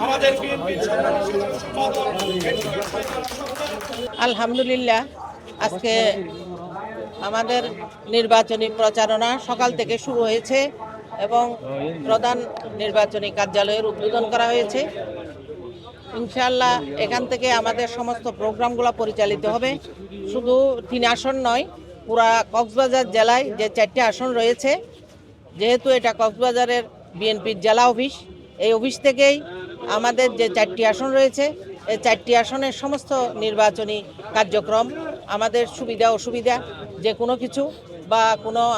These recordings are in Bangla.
আমাদের বিএনপির আলহামদুলিল্লাহ, আজকে আমাদের নির্বাচনী প্রচারণা সকাল থেকে শুরু হয়েছে এবং প্রধান নির্বাচনী কার্যালয়ের উদ্বোধন করা হয়েছে। ইনশাআল্লাহ এখান থেকে আমাদের সমস্ত প্রোগ্রামগুলো পরিচালিত হবে। শুধু 3 আসন নয়, পুরা কক্সবাজার জেলায় যে 4টি আসন রয়েছে, যেহেতু এটা কক্সবাজারের বিএনপির জেলা অফিস, এই অফিস থেকেই আমাদের যে 4টি আসন রয়েছে, এই 4টি আসনের সমস্ত নির্বাচনী কার্যক্রম, আমাদের সুবিধা অসুবিধা যে কোনো কিছু বা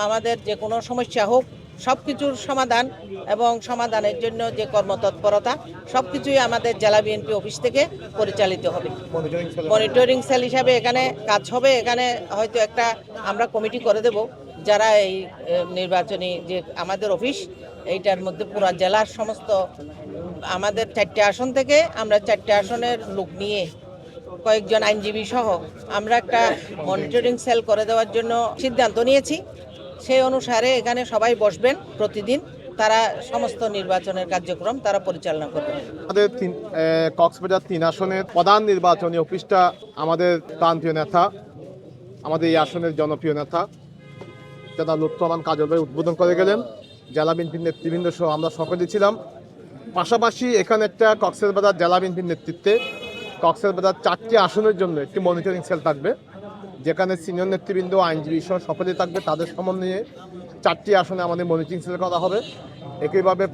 আমাদের যে কোনো সমস্যা হোক, সব কিছুর সমাধান এবং সমাধানের জন্য যে কর্মতৎপরতা, সব কিছুই আমাদের জেলা বিএনপি অফিস থেকে পরিচালিত হবে। মনিটরিং সেল হিসাবে এখানে কাজ হবে। এখানে হয়তো একটা আমরা কমিটি করে দেব, যারা এই নির্বাচনী যে আমাদের অফিস, এইটার মধ্যে পুরা জেলার সমস্ত আমাদের 4টে আসন থেকে আমরা 4টে আসনের লোক নিয়ে কয়েকজন আইনজীবী সহ আমরা একটা মনিটরিং সেল করে দেওয়ার জন্য সিদ্ধান্ত নিয়েছি। সেই অনুসারে এখানে সবাই বসবেন, প্রতিদিন তারা সমস্ত নির্বাচনের কার্যক্রম তারা পরিচালনা করবেন। আমাদের কক্সবাজার 3 আসনের প্রধান নির্বাচনী অফিসটা আমাদের প্রান্তীয় নেতা, আমাদের এই আসনের জনপ্রিয় নেতা জনাব লুৎফুজ্জামান কাজল ভাই উদ্বোধন করে গেলেন। জেলা বিএনপির নেতৃবৃন্দ সহ আমরা সকলে ছিলাম। পাশাপাশি এখানে একটা কক্সবাজার জেলা বিএনপির নেতৃত্বে কক্সবাজার 4টি আসনের জন্য একটি মনিটরিং সেল থাকবে, যেখানে সিনিয়র নেতৃবৃন্দ, আইনজীবী সহ সকলেই থাকবে। তাদের সমন্বয়ে 4টি আসনে আমাদের মনিটরিং সেল করা হবে। একইভাবে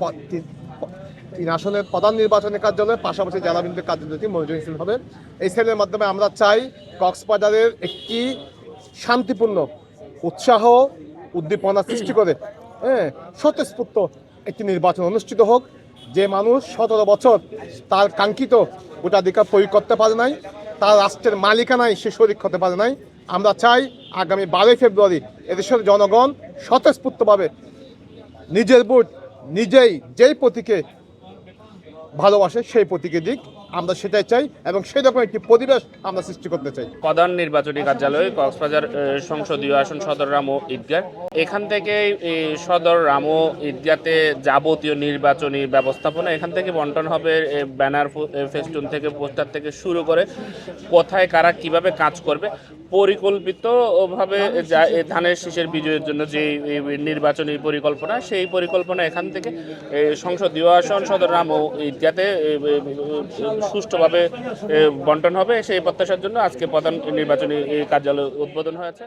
3 আসনের প্রধান নির্বাচনী কার্যালয়ের পাশাপাশি জেলা বিএনপির কার্যালয়টি মনিটরিং সেল হবে। এই সেলের মাধ্যমে আমরা চাই কক্সবাজারের একটি শান্তিপূর্ণ, উৎসাহ, উদ্দীপনা সৃষ্টি করে স্বতঃস্ফূর্ত একটি নির্বাচন অনুষ্ঠিত হোক। যে মানুষ 17 বছর তার কাঙ্ক্ষিত ভোটাধিকার প্রয়োগ করতে পারে নাই, তার রাষ্ট্রের মালিকানায় সে শরিক হতে পারে নাই, আমরা চাই আগামী 12 ফেব্রুয়ারি এদেশের জনগণ স্বতঃস্ফূর্তভাবে নিজের ভোট নিজেই যেই প্রতীকে ভালোবাসে সেই প্রতীকে দিক। আমরা সেটাই চাই এবং সেরকম একটি পরিবেশ আমরা সৃষ্টি করতে চাই। প্রধান নির্বাচনী কার্যালয় কক্সবাজার সংসদীয় আসন সদর রামো ঈদগাহ, এখান থেকে সদর রামো ঈদগাহতে যাবতীয় নির্বাচনী ব্যবস্থাপনা এখান থেকে বন্টন হবে। ব্যানার, ফেস্টুন থেকে পোস্টার থেকে শুরু করে কোথায় কারা কিভাবে কাজ করবে, পরিকল্পিতভাবে ধানের শীষের বিজয়ের জন্য যে নির্বাচনী পরিকল্পনা, সেই পরিকল্পনা এখান থেকে সংসদীয় আসন সদর রামো ঈদগাহতে সুষ্ঠুভাবে বন্টন হবে। সেই প্রত্যাশার জন্য আজকে প্রধান নির্বাচনী কার্যালয় উদ্বোধন হয়েছে।